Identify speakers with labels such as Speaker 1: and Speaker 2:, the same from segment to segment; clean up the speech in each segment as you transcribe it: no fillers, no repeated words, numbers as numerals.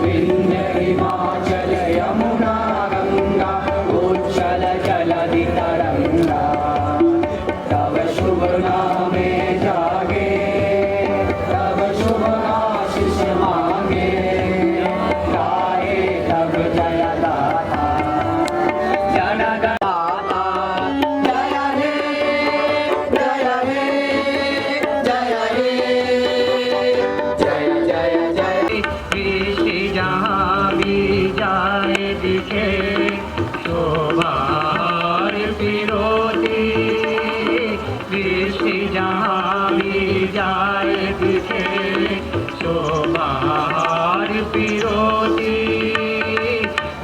Speaker 1: विंध्य हिमाचल यमुना गंगा उच्छल जलधि तरंगा तव शुभ नामे जागे तव शुभ आशीष मांगे गाए तब जय दाता जनगणदाता जय हे जय हे जय हे जय जय जय सृष्टि जहाँ भी जाए दिखे शोभा और विरोधी सृष्टि जहाँ भी जाए दिखे शोभा और विरोधी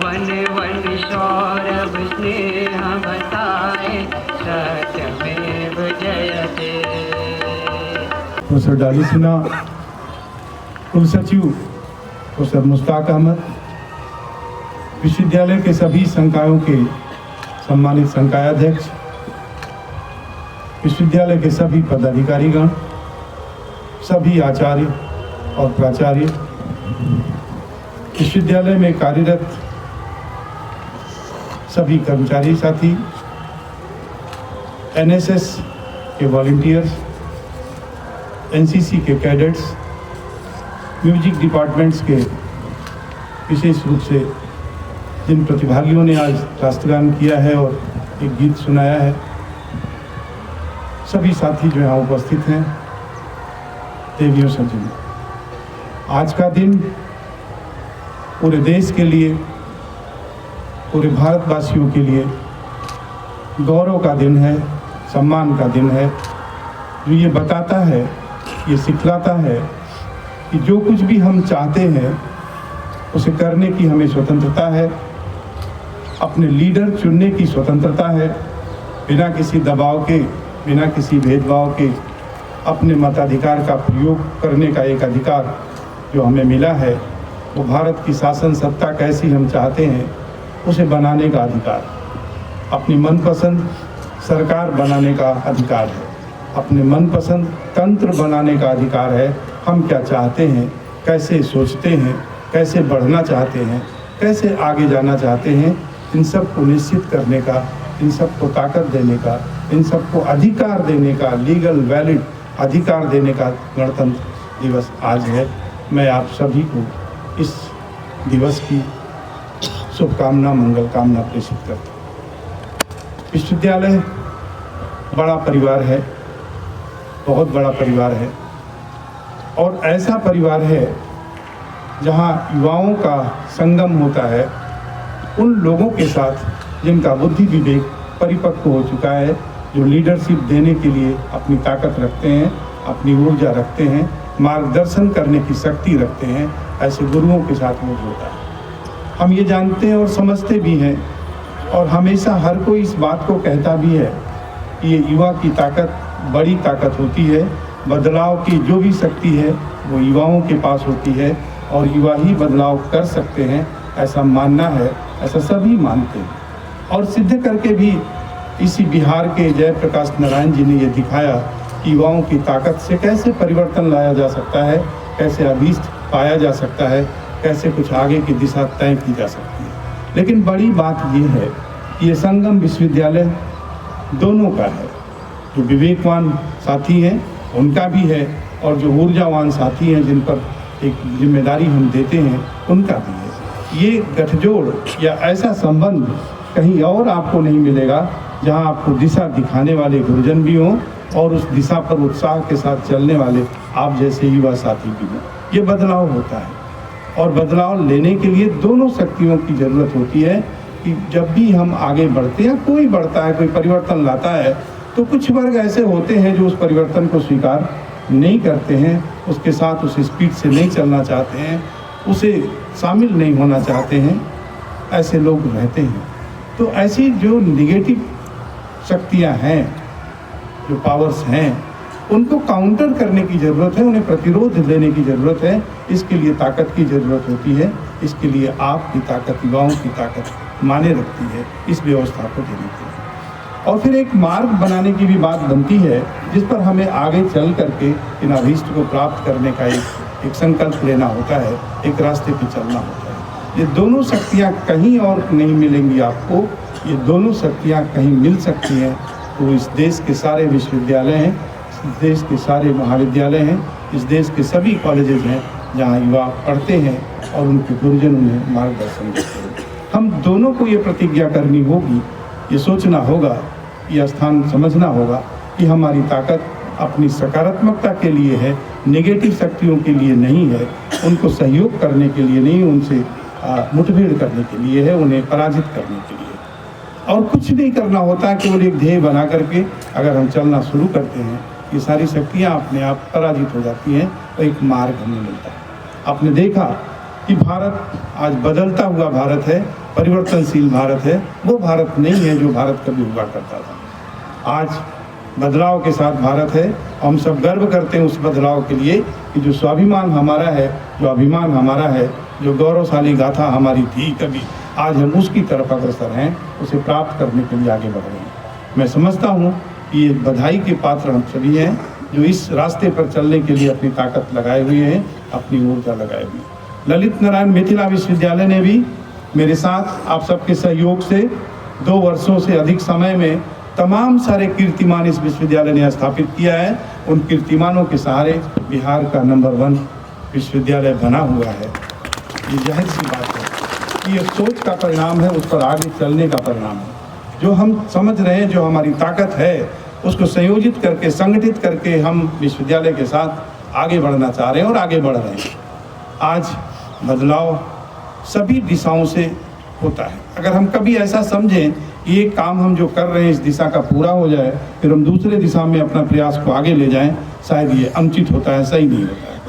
Speaker 1: वन वन सौरभ स्नेह बताए सत्यमेव जयते।
Speaker 2: प्रोफेसर डाली सिन्हा, कुलसचिव प्रोफेसर मुश्ताक अहमद, विश्वविद्यालय के सभी संकायों के सम्मानित संकायाध्यक्ष, विश्वविद्यालय के सभी पदाधिकारीगण, सभी आचार्य और प्राचार्य, विश्वविद्यालय में कार्यरत सभी कर्मचारी साथी, एनएसएस के वॉलंटियर्स, एनसीसी के कैडेट्स, म्यूजिक डिपार्टमेंट्स के विशेष रूप से जिन प्रतिभागियों ने आज राष्ट्रगान किया है और एक गीत सुनाया है, सभी साथी जो यहाँ उपस्थित हैं, देवियों सज्जनों, आज का दिन पूरे देश के लिए, पूरे भारतवासियों के लिए गौरव का दिन है, सम्मान का दिन है, जो ये बताता है, ये सिखलाता है कि जो कुछ भी हम चाहते हैं उसे करने की हमें स्वतंत्रता है, अपने लीडर चुनने की स्वतंत्रता है, बिना किसी दबाव के, बिना किसी भेदभाव के अपने मताधिकार का प्रयोग करने का एक अधिकार जो हमें मिला है, वो भारत की शासन सत्ता कैसी हम चाहते हैं उसे बनाने का अधिकार, अपनी मनपसंद सरकार बनाने का अधिकार है, अपने मनपसंद तंत्र बनाने का अधिकार है। हम क्या चाहते हैं, कैसे सोचते हैं, कैसे बढ़ना चाहते हैं, कैसे आगे जाना चाहते हैं, इन सब को निश्चित करने का, इन सब को ताकत देने का, इन सब को अधिकार देने का, लीगल वैलिड अधिकार देने का गणतंत्र दिवस आज है। मैं आप सभी को इस दिवस की शुभकामना, मंगल कामना प्रेषित करता हूँ। विश्वविद्यालय बड़ा परिवार है, बहुत बड़ा परिवार है, और ऐसा परिवार है जहाँ युवाओं का संगम होता है उन लोगों के साथ जिनका बुद्धि विवेक परिपक्व हो चुका है, जो लीडरशिप देने के लिए अपनी ताकत रखते हैं, अपनी ऊर्जा रखते हैं, मार्गदर्शन करने की शक्ति रखते हैं, ऐसे गुरुओं के साथ वो होता है। हम ये जानते हैं और समझते भी हैं, और हमेशा हर कोई इस बात को कहता भी है कि ये युवा की ताकत बड़ी ताकत होती है, बदलाव की जो भी शक्ति है वो युवाओं के पास होती है, और युवा ही बदलाव कर सकते हैं, ऐसा मानना है, ऐसा सभी मानते हैं। और सिद्ध करके भी इसी बिहार के जयप्रकाश नारायण जी ने ये दिखाया कि युवाओं की ताकत से कैसे परिवर्तन लाया जा सकता है, कैसे अभीष्ट पाया जा सकता है, कैसे कुछ आगे की दिशा तय की जा सकती है। लेकिन बड़ी बात ये है कि ये संगम विश्वविद्यालय दोनों का है, जो विवेकवान साथी हैं उनका भी है, और जो ऊर्जावान साथी हैं जिन पर एक जिम्मेदारी हम देते हैं उनका भी है। ये गठजोड़ या ऐसा संबंध कहीं और आपको नहीं मिलेगा, जहां आपको दिशा दिखाने वाले गुरुजन भी हों और उस दिशा पर उत्साह के साथ चलने वाले आप जैसे युवा साथी भी हों। ये बदलाव होता है, और बदलाव लेने के लिए दोनों शक्तियों की ज़रूरत होती है कि जब भी हम आगे बढ़ते हैं, कोई बढ़ता है, कोई परिवर्तन लाता है, तो कुछ वर्ग ऐसे होते हैं जो उस परिवर्तन को स्वीकार नहीं करते हैं, उसके साथ उस स्पीड से नहीं चलना चाहते हैं, उसे शामिल नहीं होना चाहते हैं, ऐसे लोग रहते हैं। तो ऐसी जो निगेटिव शक्तियां हैं, जो पावर्स हैं, उनको काउंटर करने की ज़रूरत है, उन्हें प्रतिरोध देने की ज़रूरत है। इसके लिए ताकत की ज़रूरत होती है, इसके लिए आपकी ताकत, युवाओं की ताकत माने रखती है इस व्यवस्था को देने के लिए। और फिर एक मार्ग बनाने की भी बात बनती है, जिस पर हमें आगे चल करके इन अभीष्ट को प्राप्त करने का एक एक संकल्प लेना होता है, एक रास्ते पे चलना होता है। ये दोनों शक्तियाँ कहीं और नहीं मिलेंगी आपको, ये दोनों शक्तियाँ कहीं मिल सकती हैं तो इस देश के सारे विश्वविद्यालय हैं, इस देश के सारे महाविद्यालय हैं, इस देश के सभी कॉलेजेस हैं जहाँ युवा पढ़ते हैं और उनके गुरुजन उन्हें मार्गदर्शन देते हैं। हम दोनों को ये प्रतिज्ञा करनी होगी, ये सोचना होगा, ये स्थान समझना होगा कि हमारी ताकत अपनी सकारात्मकता के लिए है, नेगेटिव शक्तियों के लिए नहीं है, उनको सहयोग करने के लिए नहीं, उनसे मुठभेड़ करने के लिए है, उन्हें पराजित करने के लिए। और कुछ नहीं करना होता, केवल एक ध्येय बना करके अगर हम चलना शुरू करते हैं, ये सारी शक्तियाँ अपने आप पराजित हो जाती हैं और एक मार्ग हमें मिलता है। आपने देखा कि भारत आज बदलता हुआ भारत है, परिवर्तनशील भारत है, वो भारत नहीं है जो भारत कभी हुआ करता था। आज बदलाव के साथ भारत है, हम सब गर्व करते हैं उस बदलाव के लिए कि जो स्वाभिमान हमारा है, जो अभिमान हमारा है, जो गौरवशाली गाथा हमारी थी कभी, आज हम उसकी तरफ अग्रसर हैं, उसे प्राप्त करने के लिए आगे बढ़ रहे हैं। मैं समझता हूँ कि ये बधाई के पात्र हम सभी हैं जो इस रास्ते पर चलने के लिए अपनी ताकत लगाए हुए हैं, अपनी ऊर्जा लगाए हुए हैं। ललित नारायण मिथिला विश्वविद्यालय ने भी मेरे साथ आप सबके सहयोग से 2 वर्षों से अधिक समय में तमाम सारे कीर्तिमान इस विश्वविद्यालय ने स्थापित किया है। उन कीर्तिमानों के सहारे बिहार का नंबर 1 विश्वविद्यालय बना हुआ है। ये जाहिर सी बात है कि ये सोच का परिणाम है, उस पर आगे चलने का परिणाम है। जो हम समझ रहे हैं, जो हमारी ताकत है, उसको संयोजित करके, संगठित करके हम विश्वविद्यालय के साथ आगे बढ़ना चाह रहे हैं और आगे बढ़ रहे हैं। आज बदलाव सभी दिशाओं से होता है। अगर हम कभी ऐसा समझें कि ये काम हम जो कर रहे हैं इस दिशा का पूरा हो जाए, फिर हम दूसरे दिशा में अपना प्रयास को आगे ले जाएं, शायद ये अनुचित होता है, सही नहीं होता है।